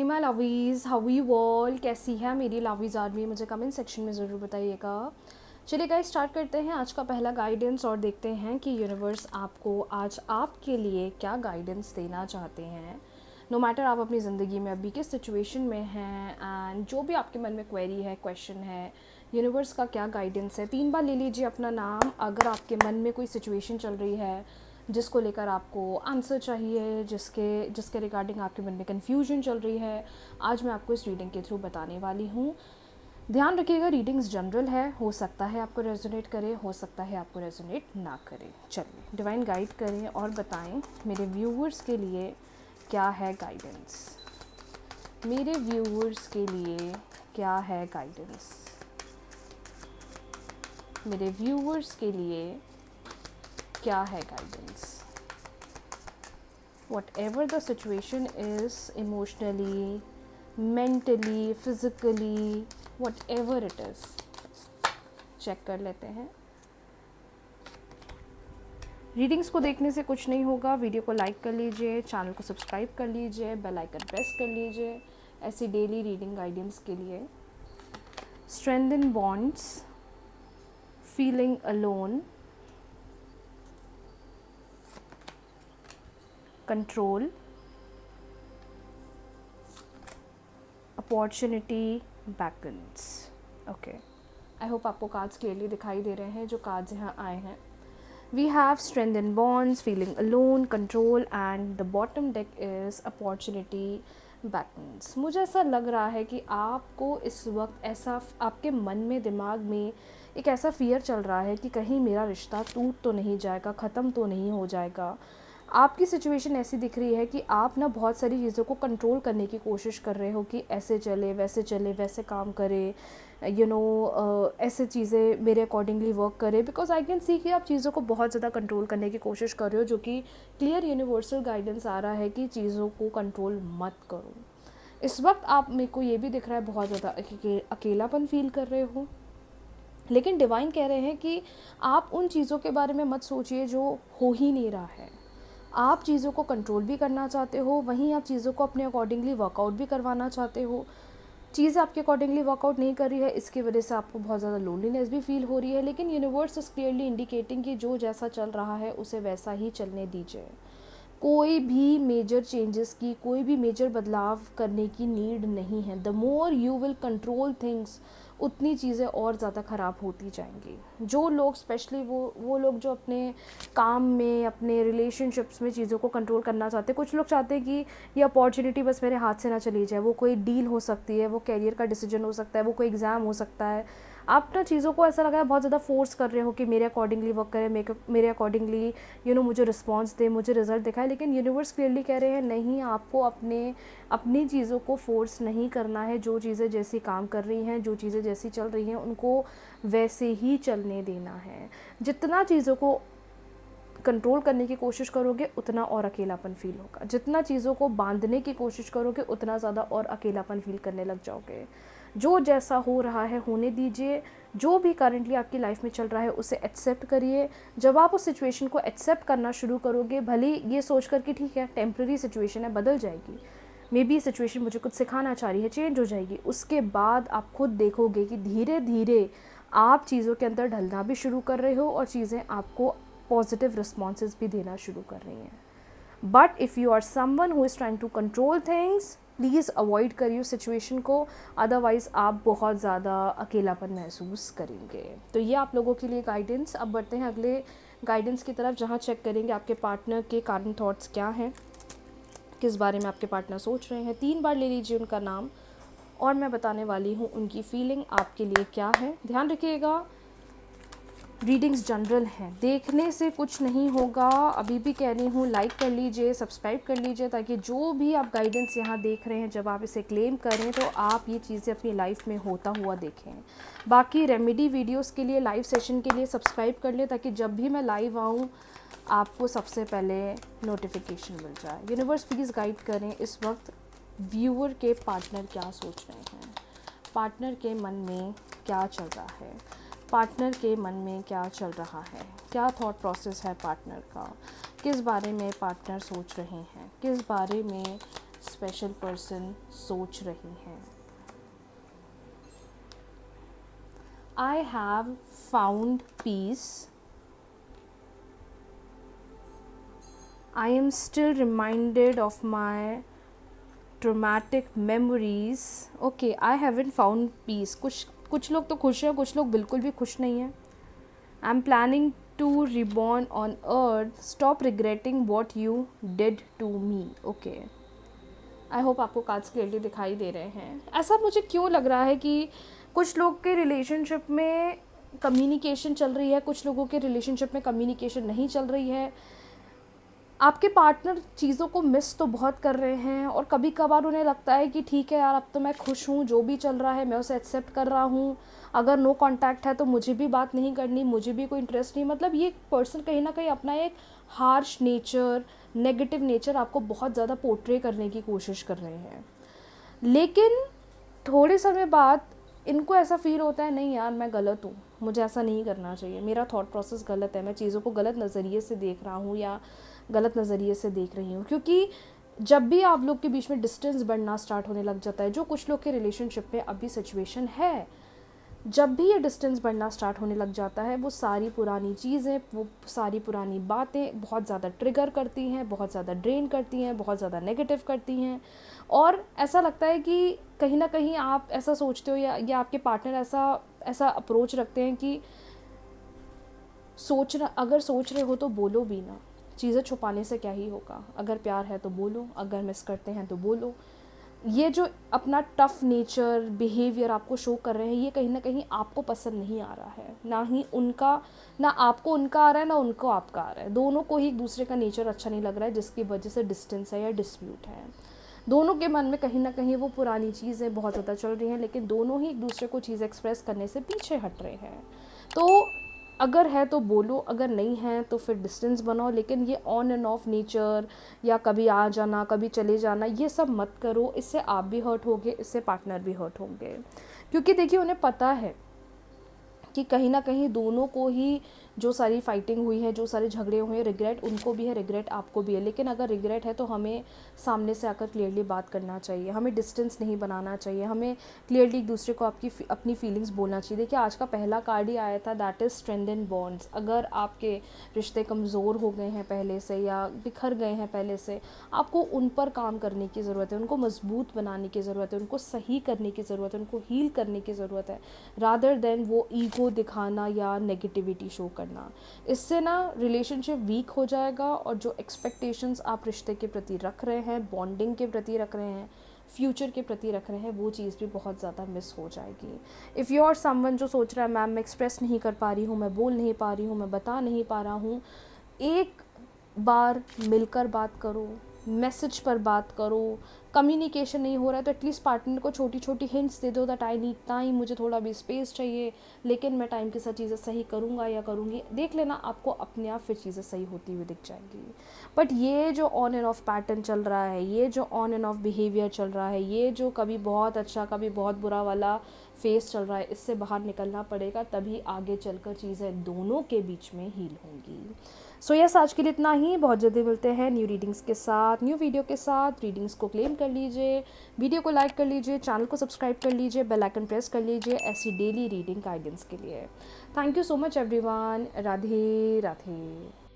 My लवीज़, how you all, कैसी है मेरी लवीज़ आर्मी, मुझे कमेंट सेक्शन में ज़रूर बताइएगा। चलिए गाइस, स्टार्ट करते हैं आज का पहला गाइडेंस और देखते हैं कि यूनिवर्स आपको आज आपके लिए क्या गाइडेंस देना चाहते हैं। नो मैटर आप अपनी ज़िंदगी में अभी किस सिचुएशन में हैं एंड जो भी आपके मन में क्वेरी है, क्वेश्चन है, यूनिवर्स का क्या गाइडेंस है। 3 बार ले लीजिए अपना नाम। अगर आपके मन में कोई सिचुएशन चल रही है जिसको लेकर आपको आंसर चाहिए, जिसके रिगार्डिंग आपके मन में कन्फ्यूजन चल रही है, आज मैं आपको इस रीडिंग के थ्रू बताने वाली हूँ। ध्यान रखिएगा, रीडिंग्स जनरल है, हो सकता है आपको रेजोनेट करे, हो सकता है आपको रेजोनेट ना करे। चलिए डिवाइन गाइड करें और बताएं मेरे व्यूवर्स के लिए क्या है गाइडेंस। मेरे व्यूवर्स के लिए क्या है गाइडेंस। मेरे व्यूवर्स के लिए क्या है guidance. Whatever the situation is, emotionally, mentally, physically, whatever it is, check कर लेते हैं। रीडिंग्स को देखने से कुछ नहीं होगा, वीडियो को लाइक कर लीजिए, चैनल को सब्सक्राइब कर लीजिए, बेल आइकन प्रेस कर लीजिए ऐसी डेली रीडिंग गाइडेंस के लिए। Strengthen bonds, feeling alone, control, opportunity beckons. Okay, I hope आपको कार्ड्स क्लियरली दिखाई दे रहे हैं जो कार्ड्स यहाँ आए हैं। We have strength in bonds, feeling alone, control and the bottom deck is opportunity beckons. मुझे ऐसा लग रहा है कि आपको इस वक्त ऐसा आपके मन में, दिमाग में एक ऐसा फियर चल रहा है कि कहीं मेरा रिश्ता टूट तो नहीं जाएगा, ख़त्म तो नहीं हो जाएगा। आपकी सिचुएशन ऐसी दिख रही है कि आप ना बहुत सारी चीज़ों को कंट्रोल करने की कोशिश कर रहे हो कि ऐसे चले, वैसे काम करे, ऐसे चीज़ें मेरे अकॉर्डिंगली वर्क करे। बिकॉज आई कैन सी कि आप चीज़ों को बहुत ज़्यादा कंट्रोल करने की कोशिश कर रहे हो, जो कि क्लियर यूनिवर्सल गाइडेंस आ रहा है कि चीज़ों को कंट्रोल मत करो। इस वक्त आप, मेरे को ये भी दिख रहा है, बहुत ज़्यादा अकेलापन फील कर रहे हो। लेकिन डिवाइन कह रहे हैं कि आप उन चीज़ों के बारे में मत सोचिए जो हो ही नहीं रहा है। आप चीज़ों को कंट्रोल भी करना चाहते हो, वहीं आप चीज़ों को अपने अकॉर्डिंगली वर्कआउट भी करवाना चाहते हो। चीज़ें आपके अकॉर्डिंगली वर्कआउट नहीं कर रही है, इसकी वजह से आपको बहुत ज़्यादा लोनलीनेस भी फील हो रही है। लेकिन यूनिवर्स इज़ क्लियरली इंडिकेटिंग कि जो जैसा चल रहा है उसे वैसा ही चलने दीजिए। कोई भी मेजर चेंजेस की, कोई भी मेजर बदलाव करने की नीड नहीं है। The more you will control things, उतनी चीज़ें और ज़्यादा ख़राब होती जाएंगी। जो लोग, स्पेशली वो लोग जो अपने काम में, अपने रिलेशनशिप्स में चीज़ों को कंट्रोल करना चाहते हैं। कुछ लोग चाहते हैं कि ये अपॉर्चुनिटी बस मेरे हाथ से ना चली जाए। वो कोई डील हो सकती है, वो कैरियर का डिसीजन हो सकता है, वो कोई एग्ज़ाम हो सकता है। आप ना चीज़ों को ऐसा लगा है बहुत ज़्यादा फोर्स कर रहे हो कि मेरे अकॉर्डिंगली वर्क करें, मेरे अकॉर्डिंगली मुझे रिस्पॉन्स दे, मुझे रिजल्ट दिखाए। लेकिन यूनिवर्स क्लियरली कह रहे हैं नहीं, आपको अपनी चीज़ों को फोर्स नहीं करना है। जो चीज़ें जैसी काम कर रही हैं, जो चीज़ें जैसी चल रही हैं, उनको वैसे ही चलने देना है। जितना चीज़ों को कंट्रोल करने की कोशिश करोगे उतना और अकेलापन फील होगा। जितना चीज़ों को बांधने की कोशिश करोगे उतना ज़्यादा और अकेलापन फील करने लग जाओगे। जो जैसा हो रहा है होने दीजिए। जो भी करंटली आपकी लाइफ में चल रहा है उसे एक्सेप्ट करिए। जब आप उस सिचुएशन को एक्सेप्ट करना शुरू करोगे, भले ये सोच कर कि ठीक है टेम्प्रेरी सिचुएशन है, बदल जाएगी, मे बी सिचुएशन मुझे कुछ सिखाना चाह रही है, चेंज हो जाएगी, उसके बाद आप खुद देखोगे कि धीरे धीरे आप चीज़ों के अंदर ढलना भी शुरू कर रहे हो और चीज़ें आपको पॉजिटिव रिस्पॉन्सेज भी देना शुरू कर रही हैं। But if you are someone who is trying to control things, please avoid करिए सिचुएशन को, अदरवाइज़ आप बहुत ज़्यादा अकेलापन महसूस करेंगे। तो ये आप लोगों के लिए गाइडेंस। अब बढ़ते हैं अगले गाइडेंस की तरफ, जहाँ चेक करेंगे आपके पार्टनर के कारण थॉट्स क्या हैं, किस बारे में आपके पार्टनर सोच रहे हैं। 3 बार ले लीजिए उनका नाम और मैं बताने वाली हूँ उनकी फीलिंग आपके लिए क्या है। ध्यान रखिएगा, रीडिंग्स जनरल हैं, देखने से कुछ नहीं होगा। अभी भी कह रही हूँ, लाइक कर लीजिए, सब्सक्राइब कर लीजिए, ताकि जो भी आप गाइडेंस यहाँ देख रहे हैं, जब आप इसे क्लेम करें तो आप ये चीज़ें अपनी लाइफ में होता हुआ देखें। बाकी रेमेडी वीडियोस के लिए, लाइव सेशन के लिए सब्सक्राइब कर लें, ताकि जब भी मैं लाइव आऊँ आपको सबसे पहले नोटिफिकेशन मिल जाए। यूनिवर्स प्लीज़ गाइड करें इस वक्त व्यूअर के पार्टनर क्या सोच रहे हैं, पार्टनर के मन में क्या चल रहा है, पार्टनर के मन में क्या चल रहा है, क्या थॉट प्रोसेस है पार्टनर का, किस बारे में पार्टनर सोच रहे हैं, किस बारे में स्पेशल पर्सन सोच रही हैं। I have found peace. I am still reminded of my traumatic memories. Okay, I haven't found peace. कुछ लोग तो खुश हैं, कुछ लोग बिल्कुल भी खुश नहीं हैं। I am planning to reborn on earth, stop regretting what you did to me. Okay, I hope आपको कार्ड्स क्लियरली दिखाई दे रहे हैं। ऐसा मुझे क्यों लग रहा है कि कुछ लोग के रिलेशनशिप में कम्युनिकेशन चल रही है, कुछ लोगों के रिलेशनशिप में कम्युनिकेशन नहीं चल रही है। आपके पार्टनर चीज़ों को मिस तो बहुत कर रहे हैं और कभी कभार उन्हें लगता है कि ठीक है यार, अब तो मैं खुश हूँ, जो भी चल रहा है मैं उसे एक्सेप्ट कर रहा हूँ। अगर नो कांटेक्ट है तो मुझे भी बात नहीं करनी, मुझे भी कोई इंटरेस्ट नहीं। मतलब ये पर्सन कहीं ना कहीं अपना एक हार्श नेचर, नेगेटिव नेचर आपको बहुत ज़्यादा पोर्ट्रे करने की कोशिश कर रहे हैं। लेकिन थोड़े समय बाद इनको ऐसा फील होता है, नहीं यार मैं गलत हूँ, मुझे ऐसा नहीं करना चाहिए, मेरा थॉट प्रोसेस गलत है, मैं चीज़ों को गलत नज़रिए से देख रहा हूँ या गलत नज़रिए से देख रही हूँ। क्योंकि जब भी आप लोग के बीच में डिस्टेंस बढ़ना स्टार्ट होने लग जाता है, जो कुछ लोग के रिलेशनशिप में अभी सिचुएशन है, जब भी ये डिस्टेंस बढ़ना स्टार्ट होने लग जाता है, वो सारी पुरानी चीज़ें, वो सारी पुरानी बातें बहुत ज़्यादा ट्रिगर करती हैं, बहुत ज़्यादा ड्रेन करती हैं, बहुत ज़्यादा नेगेटिव करती हैं। और ऐसा लगता है कि कहीं ना कहीं आप ऐसा सोचते हो या आपके पार्टनर ऐसा अप्रोच रखते हैं कि अगर सोच रहे हो तो बोलो भी ना, चीज़ें छुपाने से क्या ही होगा, अगर प्यार है तो बोलो, अगर मिस करते हैं तो बोलो। ये जो अपना टफ नेचर, बिहेवियर आपको शो कर रहे हैं, ये कहीं ना कहीं आपको पसंद नहीं आ रहा है। ना आपको उनका आ रहा है, ना उनको आपका आ रहा है। दोनों को ही एक दूसरे का नेचर अच्छा नहीं लग रहा है, जिसकी वजह से डिस्टेंस है या डिस्प्यूट है। दोनों के मन में कहीं ना कहीं वो पुरानी चीज़ें बहुत ज़्यादा चल रही हैं, लेकिन दोनों ही एक दूसरे को चीज़ एक्सप्रेस करने से पीछे हट रहे हैं। तो अगर है तो बोलो, अगर नहीं है तो फिर डिस्टेंस बनाओ। लेकिन ये ऑन एंड ऑफ नेचर या कभी आ जाना कभी चले जाना, ये सब मत करो। इससे आप भी हर्ट होगे, इससे पार्टनर भी हर्ट होंगे। क्योंकि देखिए, उन्हें पता है कि कहीं ना कहीं दोनों को ही जो सारी फाइटिंग हुई है, जो सारे झगड़े हुए हैं, रिग्रेट उनको भी है, रिग्रेट आपको भी है। लेकिन अगर रिग्रेट है तो हमें सामने से आकर क्लियरली बात करना चाहिए, हमें डिस्टेंस नहीं बनाना चाहिए, हमें क्लियरली एक दूसरे को अपनी फीलिंग्स बोलना चाहिए। देखिए, आज का पहला कार्ड ही आया था, दैट इज़ स्ट्रेंथन बॉन्ड्स। अगर आपके रिश्ते कमज़ोर हो गए हैं पहले से या बिखर गए हैं पहले से, आपको उन पर काम करने की ज़रूरत है, उनको मजबूत बनाने की ज़रूरत है, उनको सही करने की ज़रूरत है, उनको हील करने की ज़रूरत है, रादर देन वो ईगो दिखाना या नेगेटिविटी शो करना। इससे ना रिलेशनशिप वीक हो जाएगा और जो एक्सपेक्टेशंस आप रिश्ते के प्रति रख रहे हैं, बॉन्डिंग के प्रति रख रहे हैं, फ्यूचर के प्रति रख रहे हैं, वो चीज़ भी बहुत ज़्यादा मिस हो जाएगी। इफ़ यू आर समवन जो सोच रहा है, मैम मैं एक्सप्रेस नहीं कर पा रही हूँ, मैं बोल नहीं पा रही हूँ, मैं बता नहीं पा रहा हूँ, एक बार मिलकर बात करो, मैसेज पर बात करो। कम्युनिकेशन नहीं हो रहा है तो एटलीस्ट पार्टनर को छोटी छोटी हिंट्स दे दो, दैट आई नीड टाइम, मुझे थोड़ा भी स्पेस चाहिए, लेकिन मैं टाइम के साथ चीज़ें सही करूँगा या करूँगी। देख लेना, आपको अपने आप फिर चीज़ें सही होती हुई दिख जाएंगी। बट ये जो ऑन एंड ऑफ पैटर्न चल रहा है, ये जो ऑन एंड ऑफ बिहेवियर चल रहा है, ये जो कभी बहुत अच्छा कभी बहुत बुरा वाला फेस चल रहा है, इससे बाहर निकलना पड़ेगा, तभी आगे चलकर चीज़ें दोनों के बीच में हील होंगी। सो यस, आज के लिए इतना ही। बहुत जल्दी मिलते हैं न्यू रीडिंग्स के साथ, न्यू वीडियो के साथ। रीडिंग्स को क्लेम कर लीजिए, वीडियो को लाइक कर लीजिए, चैनल को सब्सक्राइब कर लीजिए, बेल आइकन प्रेस कर लीजिए ऐसी डेली रीडिंग गाइडेंस के लिए। Thank you so much everyone. Radhe Radhe.